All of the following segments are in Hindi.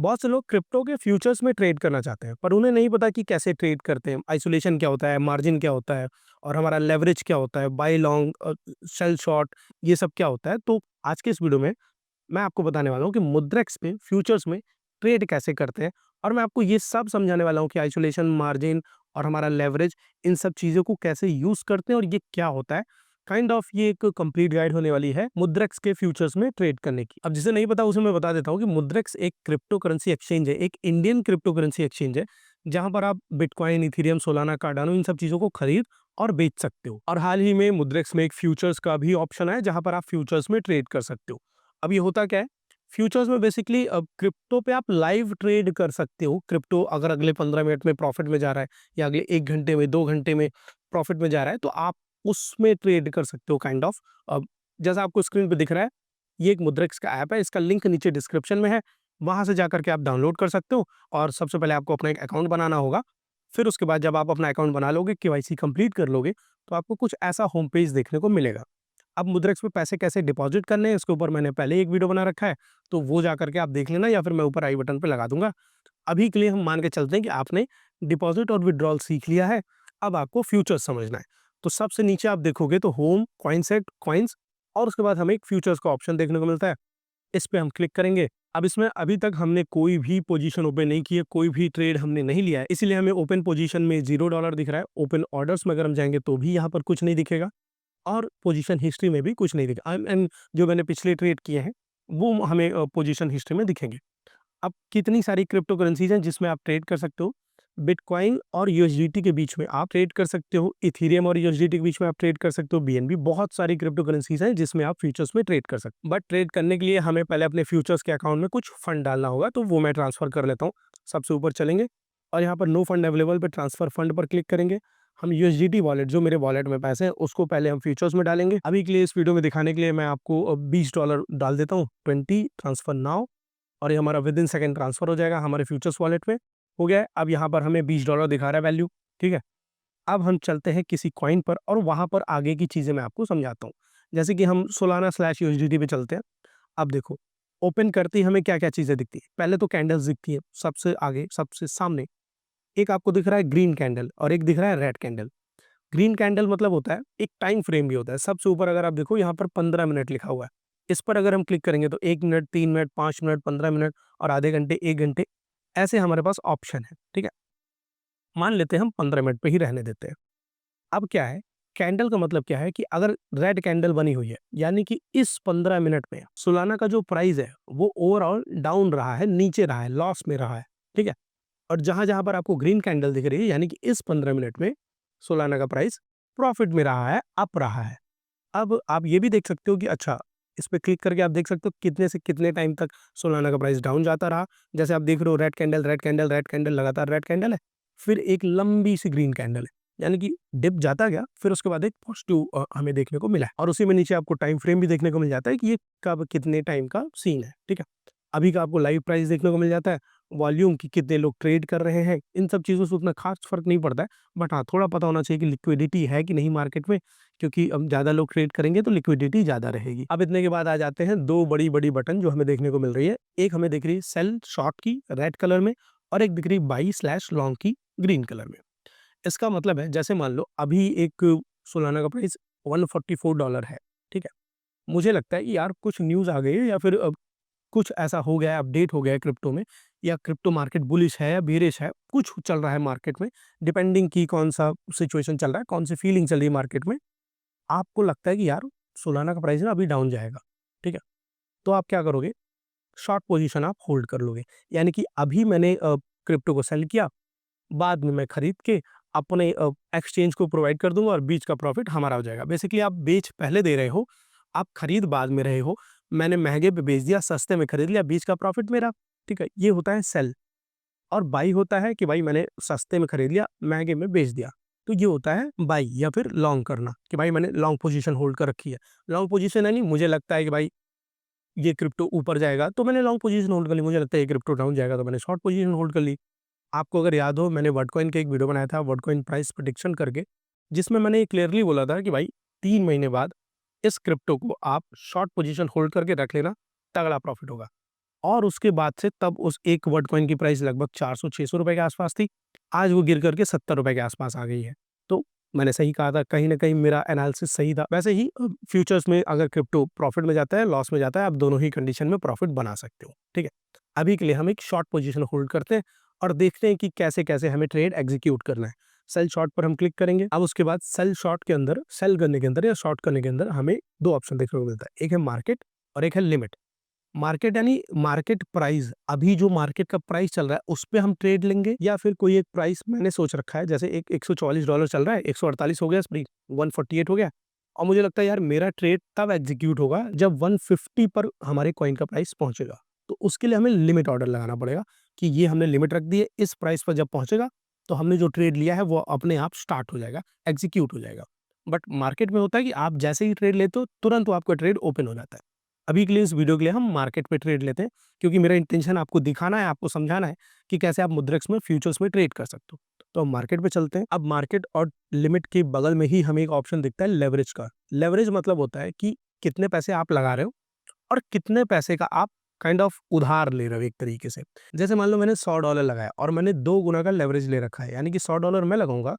बहुत से लोग क्रिप्टो के फ्यूचर्स में ट्रेड करना चाहते हैं, पर उन्हें नहीं पता कि कैसे ट्रेड करते हैं, आइसोलेशन क्या होता है, मार्जिन क्या होता है और हमारा लेवरेज क्या होता है, बाय लॉन्ग, सेल शॉर्ट, ये सब क्या होता है। तो आज के इस वीडियो में मैं आपको बताने वाला हूँ कि मुद्रेक्स पे फ्यूचर्स में ट्रेड कैसे करते हैं और मैं आपको ये सब समझाने वाला हूँ कि आइसोलेशन, मार्जिन और हमारा लेवरेज, इन सब चीज़ों को कैसे यूज़ करते हैं और ये क्या होता है। ये एक कंप्लीट गाइड होने वाली है मुद्रेक्स के फ्यूचर्स में ट्रेड करने की। अब जिसे नहीं पता उसे मैं बता देता हूँ कि मुद्रेक्स एक क्रिप्टो करेंसी एक्सचेंज है, एक इंडियन क्रिप्टो करेंसी एक्सचेंज है, जहाँ पर आप बिटकॉइन, इथेरियम, सोलाना, कार्डानो, इन सब चीज़ों को खरीद और बेच सकते हो। और हाल ही में मुद्रेक्स में एक फ्यूचर्स का भी ऑप्शन है, जहाँ पर आप फ्यूचर्स में ट्रेड कर सकते हो। अब ये होता क्या है, फ्यूचर्स में बेसिकली क्रिप्टो पे आप लाइव ट्रेड कर सकते हो। क्रिप्टो अगर अगले 15 मिनट में प्रॉफिट में जा रहा है या अगले 1 घंटे में, 2 घंटे में प्रॉफिट में जा रहा है, तो आप उसमें ट्रेड कर सकते हो काइंड ऑफ। अब जैसा आपको स्क्रीन पे दिख रहा है, ये एक मुद्रेक्स का ऐप है, इसका लिंक नीचे डिस्क्रिप्शन में है, वहाँ से जाकर के आप डाउनलोड कर सकते हो। और सबसे पहले आपको अपना एक अकाउंट बनाना होगा। फिर उसके बाद जब आप अपना अकाउंट बना लोगे, केवाईसी कंप्लीट कर लोगे, तो आपको कुछ ऐसा होम पेज देखने को मिलेगा। अब मुद्रेक्स पे पैसे कैसे डिपॉजिट करने हैं, इसके ऊपर मैंने पहले एक वीडियो बना रखा है, तो वो जाकर के आप देख लेना, या फिर मैं ऊपर आई बटन पे लगा दूंगा। अभी के लिए हम मान के चलते हैं कि आपने डिपॉजिट और विड्रॉल सीख लिया है, अब आपको फ्यूचर्स समझना है। तो सबसे नीचे आप देखोगे तो होम, कॉइनसेट, कॉइन्स, और उसके बाद हमें एक फ्यूचर्स का ऑप्शन देखने को मिलता है। इस पे हम क्लिक करेंगे। अब इसमें अभी तक हमने कोई भी पोजीशन ओपन नहीं की है, कोई भी ट्रेड हमने नहीं लिया है, इसीलिए हमें ओपन पोजीशन में $0 दिख रहा है। ओपन ऑर्डर्स में अगर हम जाएंगे तो भी यहाँ पर कुछ नहीं दिखेगा, और पोजीशन हिस्ट्री में भी कुछ नहीं दिखा। एंड जो मैंने पिछले ट्रेड किए हैं वो हमें पोजीशन हिस्ट्री में दिखेंगे। अब कितनी सारी क्रिप्टो करेंसीज हैं जिसमें आप ट्रेड कर सकते हो। बिटकॉइन और यूएसडीटी के बीच में आप ट्रेड कर सकते हो, इथेरियम और यूएसडीटी के बीच में आप ट्रेड कर सकते हो, बीएनबी, बहुत सारी क्रिप्टो करेंसीज हैं जिसमें आप फ्यूचर्स में ट्रेड कर सकते हो। बट ट्रेड करने के लिए हमें पहले अपने फ्यूचर्स के अकाउंट में कुछ फंड डालना होगा, तो वो मैं ट्रांसफर कर लेता हूँ। सबसे ऊपर चलेंगे और यहाँ पर नो फंड अवेलेबल पे ट्रांसफर फंड पर क्लिक करेंगे। हम यूएसडीटी वॉलेट, जो मेरे वॉलेट में पैसे हैं, उसको पहले हम फ्यूचर्स में डालेंगे। अभी के लिए इस वीडियो में दिखाने के लिए मैं आपको $20 डाल देता हूँ, 20 ट्रांसफर नाउ, और ये हमारा विद इन सेकंड ट्रांसफर हो जाएगा हमारे फ्यूचर्स वॉलेट में। हो गया है। अब यहाँ पर हमें $20 दिखा रहा है वैल्यू, ठीक है। अब हम चलते हैं किसी कॉइन पर और वहाँ पर आगे की चीज़ें मैं आपको समझाता हूँ। जैसे कि हम सोलाना स्लैश यूएसडीटी पे चलते हैं। अब देखो, ओपन करते ही हमें क्या-क्या चीज़ें दिखती है। पहले तो कैंडल्स दिखती है, सबसे आगे, सबसे सामने एक आपको दिख रहा है ग्रीन कैंडल और एक दिख रहा है रेड कैंडल। ग्रीन कैंडल मतलब होता है एक टाइम फ्रेम भी होता है। सबसे ऊपर अगर आप देखो, यहाँ पर 15 मिनट लिखा हुआ है। इस पर अगर हम क्लिक करेंगे तो 1 मिनट, 3 मिनट, 5 मिनट, 15 मिनट और आधे घंटे, 1 घंटे, ऐसे हमारे पास ऑप्शन है, ठीक है। मान लेते हैं हम 15 मिनट पे ही रहने देते हैं। अब क्या है, कैंडल का मतलब क्या है कि अगर रेड कैंडल बनी हुई है, यानी कि इस 15 मिनट में सोलाना का जो प्राइस है वो ओवरऑल डाउन रहा है, नीचे रहा है, लॉस में रहा है, ठीक है। और जहां-जहां पर आपको ग्रीन कैंडल दिख रही है, यानी कि इस 15 मिनट में सोलाना का प्राइस प्रॉफिट में रहा है, अप रहा है। अब आप ये भी देख सकते हो कि अच्छा, इस पे क्लिक करके आप देख सकते हो कितने से कितने टाइम तक सोलाना का प्राइस डाउन जाता रहा। जैसे आप देख रहे हो, red candle, red candle, red candle, लगातार रेड कैंडल है, फिर एक लंबी सी ग्रीन कैंडल है, यानी कि डिप जाता गया, फिर उसके बाद एक पॉजिटिव हमें देखने को मिला है। और उसी में नीचे आपको टाइम फ्रेम भी देखने को मिल जाता है कि ये कब कितने टाइम का सीन है, ठीक है। अभी का आपको लाइव प्राइस देखने को मिल जाता है, वॉल्यूम की कितने लोग ट्रेड कर रहे हैं, इन सब चीज़ों से उतना खास फ़र्क नहीं पड़ता है। बट हाँ, थोड़ा पता होना चाहिए कि लिक्विडिटी है कि नहीं मार्केट में, क्योंकि अब ज़्यादा लोग ट्रेड करेंगे तो लिक्विडिटी ज़्यादा रहेगी। अब इतने के बाद आ जाते हैं 2 बड़ी-बड़ी बटन जो हमें देखने को मिल रही है। एक हमें दिख रही है सेल शॉर्ट की रेड कलर में, और एक दिख रही है बाई स्लैश लॉन्ग की ग्रीन कलर में। इसका मतलब है, जैसे मान लो अभी एक सोलाना का प्राइस $144 है, ठीक है। मुझे लगता है कि यार कुछ न्यूज़ आ गई है, या फिर कुछ ऐसा हो गया है, अपडेट हो गया है क्रिप्टो में, या क्रिप्टो मार्केट बुलिश है या बेरिश है, कुछ चल रहा है मार्केट में, डिपेंडिंग कि कौन-सा सिचुएशन चल रहा है, कौन सी फीलिंग चल रही है मार्केट में। आपको लगता है कि यार सोलाना का प्राइस ना अभी डाउन जाएगा, ठीक है? तो आप क्या करोगे? शॉर्ट पोजीशन आप होल्ड कर लोगे। यानी कि अभी मैंने क्रिप्टो को सेल किया, बाद में मैं खरीद के अपने एक्सचेंज को प्रोवाइड कर दूँगा और बीच का प्रॉफिट हमारा हो जाएगा। बेसिकली आप बेच पहले दे रहे हो, आप खरीद बाद में रहे हो। मैंने महँगे पे बेच दिया, सस्ते में खरीद लिया, बीच का प्रॉफिट मेरा, ठीक है? ये होता है सेल। और बाई होता है कि भाई मैंने सस्ते में खरीद लिया, महँगे में बेच दिया। तो ये होता है बाई, या फिर लॉन्ग करना, कि भाई मैंने लॉन्ग पोजीशन होल्ड कर रखी है। लॉन्ग पोजीशन है नहीं, मुझे लगता है कि भाई ये क्रिप्टो ऊपर जाएगा तो मैंने लॉन्ग पोजीशन होल्ड कर ली, मुझे लगता है ये क्रिप्टो डाउन जाएगा तो मैंने शॉर्ट पोजीशन होल्ड कर ली। आपको अगर याद हो, मैंने वर्टकॉइन का एक वीडियो बनाया था, वर्टकॉइन प्राइस प्रेडिक्शन करके, जिसमें मैंने ये क्लियरली बोला था कि भाई 3 महीने बाद इस क्रिप्टो को आप शॉर्ट पोजीशन होल्ड करके रख लेना, तगड़ा प्रॉफिट होगा। और उसके बाद से तब उस एक वर्ड कॉइन की प्राइस लगभग 400-600 रुपए के आसपास थी। आज वो गिर करके 70 रुपए के आसपास आ गई है। तो मैंने सही कहा था, कहीं न कहीं मेरा एनालिसिस सही था। वैसे ही फ्यूचर्स में अगर क्रिप्टो प्रॉफ़िट में जाता है, लॉस में जाता है, आप दोनों ही कंडीशन में प्रॉफ़िट बना सकते हो, ठीक है? अभी के लिए हम एक शॉर्ट पोज़ीशन होल्ड करते हैं और देखते हैं कि कैसे-कैसे हमें ट्रेड एग्ज़ीक्यूट करना है। सेल शॉर्ट पर हम क्लिक करेंगे। अब उसके बाद सेल शॉर्ट के अंदर, सेल करने के अंदर या शॉर्ट करने के अंदर हमें 2 ऑप्शन देखने को मिलता है। एक है मार्केट और एक है लिमिट। मार्केट यानी मार्केट प्राइस, अभी जो मार्केट का प्राइस चल रहा है उस पे हम ट्रेड लेंगे, या फिर कोई एक प्राइस मैंने सोच रखा है, जैसे एक $144 चल रहा है, 148 हो गया स्प्रिंग, 148 हो गया, और मुझे लगता है यार मेरा ट्रेड तब एग्जीक्यूट होगा जब 150 पर हमारे कॉइन का प्राइस पहुंचेगा। तो उसके लिए हमें लिमिट ऑर्डर लगाना पड़ेगा कि ये हमने लिमिट रख दी है, इस प्राइस पर जब पहुंचेगा तो हमने जो ट्रेड लिया है वो अपने आप स्टार्ट हो जाएगा, एग्जीक्यूट हो जाएगा। बट मार्केट में होता है कि आप जैसे ही ट्रेड लेते हो तुरंत वो आपका ट्रेड ओपन हो जाता है। अभी के लिए इस वीडियो के लिए हम मार्केट पे ट्रेड लेते हैं, क्योंकि मेरा इंटेंशन आपको दिखाना है, आपको समझाना है कि कैसे आप मुद्रेक्स में फ्यूचर्स में ट्रेड कर सकते हो। तो हम मार्केट पे चलते हैं। अब मार्केट और लिमिट के बगल में ही हमें एक ऑप्शन दिखता है लेवरेज का। लेवरेज मतलब होता है कि कितने पैसे आप लगा रहे हो और कितने पैसे का आप काइंड ऑफ उधार ले रहे हो एक तरीके से। जैसे मान लो मैंने $100 लगाया और मैंने 2 गुना का लेवरेज ले रखा है, यानी कि $100 मैं लगाऊंगा,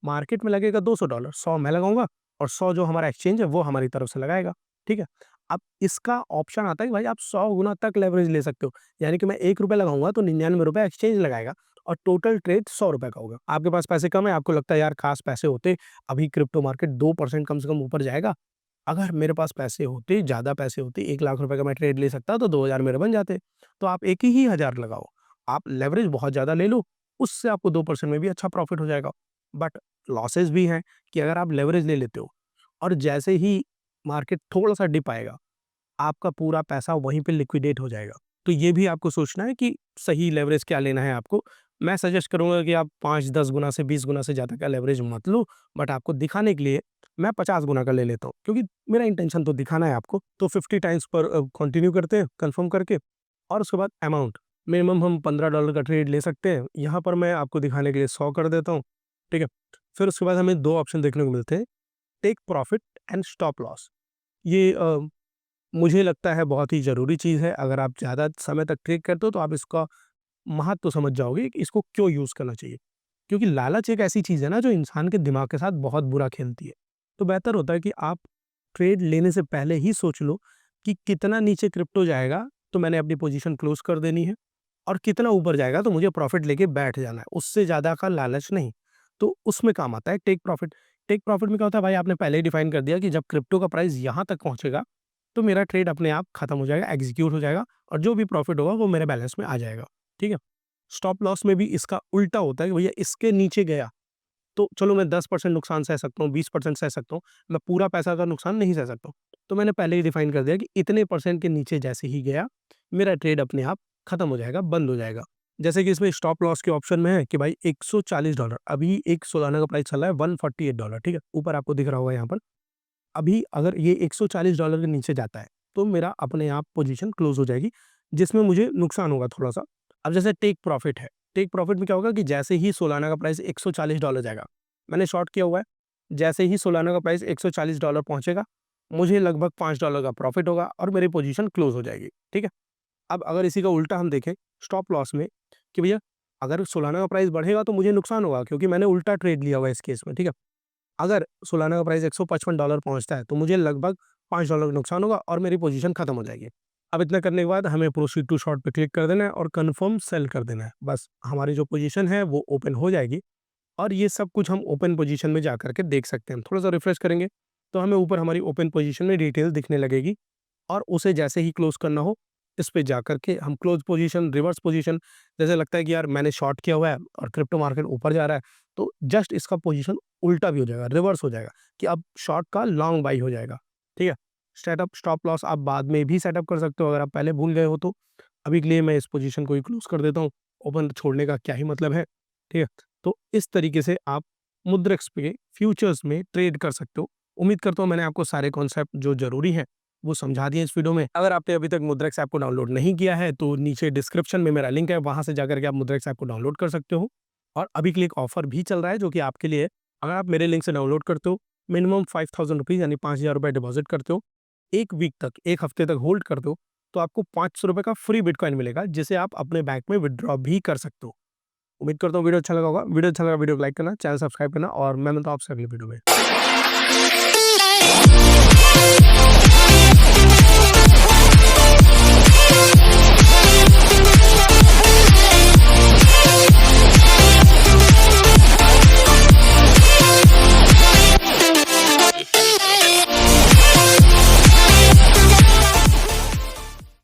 मार्केट में लगेगा $200, 100 मैं लगाऊंगा और 100 जो हमारा एक्सचेंज है वो हमारी तरफ से लगाएगा, ठीक है? अब इसका ऑप्शन आता है कि भाई आप 100 गुना तक लेवरेज ले सकते हो, यानी कि मैं ₹1 लगाऊंगा तो ₹99 एक्सचेंज लगाएगा और टोटल ट्रेड ₹100 का होगा। आपके पास पैसे कम है, आपको लगता है यार खास पैसे होते, अभी क्रिप्टो मार्केट 2% कम से कम ऊपर जाएगा। अगर मेरे पास पैसे होते, ज़्यादा पैसे होते, ₹1,00,000 का मैं ट्रेड ले सकता तो 2,000 मेरे बन जाते। तो आप एक ही 1,000 लगाओ, आप लेवरेज बहुत ज़्यादा ले लो, उससे आपको 2% में भी अच्छा प्रॉफिट हो जाएगा। बट लॉसेस भी हैं कि अगर आप लेवरेज ले लेते हो और जैसे ही मार्केट थोड़ा-सा डिप आएगा, आपका पूरा पैसा वहीं पे लिक्विडेट हो जाएगा। तो ये भी आपको सोचना है कि सही लेवरेज क्या लेना है आपको। मैं सजेस्ट करूँगा कि आप 5-10 गुना से 20 गुना से ज़्यादा का लेवरेज मत लो, बट आपको दिखाने के लिए मैं 50 गुना का ले लेता हूँ, क्योंकि मेरा इंटेंशन तो दिखाना है आपको। तो 50 टाइम्स पर कंटिन्यू करते हैं कन्फर्म करके, और उसके बाद अमाउंट मिनिमम हम $15 का ट्रेड ले सकते हैं। यहाँ पर मैं आपको दिखाने के लिए 100 कर देता हूँ, ठीक है? फिर उसके बाद हमें 2 ऑप्शन देखने को मिलते हैं, take profit and stop loss. ये मुझे लगता है बहुत ही ज़रूरी चीज़ है। अगर आप ज़्यादा समय तक ट्रेड करते हो तो आप इसका महत्व तो समझ जाओगे कि इसको क्यों यूज़ करना चाहिए। क्योंकि लालच एक ऐसी चीज़ है ना जो इंसान के दिमाग के साथ बहुत बुरा खेलती है। तो बेहतर होता है कि आप ट्रेड लेने से पहले ही सोच लो कि कितना नीचे क्रिप्टो जाएगा तो मैंने अपनी पोजीशन क्लोज़ कर देनी है, और कितना ऊपर जाएगा तो मुझे प्रॉफ़िट लेके बैठ जाना है। उससे ज़्यादा का लालच नहीं। तो उसमें काम आता है टेक प्रॉफ़िट। टेक प्रॉफ़िट में क्या होता है भाई, आपने पहले ही डिफ़ाइन कर दिया कि जब क्रिप्टो का प्राइस यहाँ तक पहुँचेगा तो मेरा ट्रेड अपने आप खत्म हो जाएगा, एग्जीक्यूट हो जाएगा, और जो भी प्रॉफिट होगा वो मेरे बैलेंस में आ जाएगा, ठीक है? स्टॉप लॉस में भी इसका उल्टा होता है कि भैया इसके नीचे गया तो चलो मैं 10% नुकसान सह सकता हूँ, 20% सह सकता हूँ, मैं पूरा पैसा का नुकसान नहीं सह सकता हूँ। तो मैंने पहले ही डिफाइन कर दिया कि इतने परसेंट के नीचे जैसे ही गया, मेरा ट्रेड अपने आप खत्म हो जाएगा, बंद हो जाएगा। जैसे कि इसमें स्टॉप लॉस के ऑप्शन में है कि भाई $140, अभी एक सोलाना का प्राइस चल रहा है $148, ठीक है? ऊपर आपको दिख रहा होगा यहाँ पर। अभी अगर ये $140 के नीचे जाता है, तो मेरा अपने आप पोज़ीशन क्लोज़ हो जाएगी, जिसमें मुझे नुकसान होगा थोड़ा-सा। अब जैसे टेक प्रॉफिट है, टेक प्रॉफिट में क्या होगा कि जैसे ही सोलाना का प्राइस $140 जाएगा, मैंने शॉर्ट किया हुआ है, जैसे ही सोलाना का प्राइस $140 पहुँचेगा, मुझे लगभग $5 का प्रॉफिट होगा और मेरी पोज़ीशन क्लोज़ हो जाएगी, ठीक है? अब अगर इसी का उल्टा हम देखें स्टॉप लॉस में, कि भैया अगर सोलाना का प्राइस बढ़ेगा तो मुझे नुकसान होगा, क्योंकि मैंने उल्टा ट्रेड लिया हुआ है इस केस में, ठीक है? अगर सोलाना का प्राइस $155 पहुँचता है, तो मुझे लगभग $5 का नुकसान होगा और मेरी पोज़ीशन खत्म हो जाएगी। अब इतना करने के बाद हमें प्रोसीड टू शॉर्ट पे क्लिक कर देना है और कन्फर्म सेल कर देना है। बस हमारी जो पोज़ीशन है वो ओपन हो जाएगी, और ये सब कुछ हम ओपन पोज़ीशन में जाकर के देख सकते हैं। थोड़ा-सा रिफ्रेश करेंगे, तो हमें ऊपर हमारी ओपन पोज़ीशन में डिटेल दिखने लगेगी, और उसे जैसे ही क्लोज़ करना हो, इस पे जाकर के हम क्लोज़ पोज़ीशन, रिवर्स पोज़ीशन, जैसे लगता है कि यार मैंने शॉर्ट किया हुआ है और क्रिप्टो मार्केट ऊपर जा रहा है, तो जस्ट इसका पोज़ीशन उल्टा भी हो जाएगा, रिवर्स हो जाएगा कि अब शॉर्ट का लॉन्ग बाई हो जाएगा, ठीक है? सेटअप स्टॉप लॉस आप बाद में भी सेटअप कर सकते हो अगर आप पहले भूल गए हो तो। अभी के लिए मैं इस पोज़ीशन को ही क्लोज़ कर देता हूँ, ओपन छोड़ने का क्या ही मतलब है, ठीक है? तो इस तरीके से आप मुद्रेक्स पे फ्यूचर्स में ट्रेड कर सकते हो। उम्मीद करता हूँ मैंने आपको सारे कॉन्सेप्ट जो ज़रूरी हैं वो समझा दिए इस वीडियो में। अगर आपने अभी तक मुद्रेक्स ऐप को डाउनलोड नहीं किया है तो नीचे डिस्क्रिप्शन में मेरा लिंक है, वहाँ से जाकर के आप मुद्रेक्स ऐप को डाउनलोड कर सकते हो। और अभी के लिए एक ऑफर भी चल रहा है जो कि आपके लिए है। अगर आप मेरे लिंक से डाउनलोड करते हो, मिनिमम ₹5000 यानी ₹5000 डिपॉज़िट करते हो, 1 वीक तक, 1 हफ्ते तक होल्ड करते हो, तो आपको ₹500 का फ्री बिटकॉइन मिलेगा, जिसे आप अपने बैंक में विथड्रॉ भी कर सकते हो। उम्मीद करता हूँ वीडियो अच्छा लगा होगा। वीडियो अच्छा लगा वीडियो को लाइक करना, चैनल सब्सक्राइब करना और मैं मिलता हूँ आपसे अगली वीडियो में।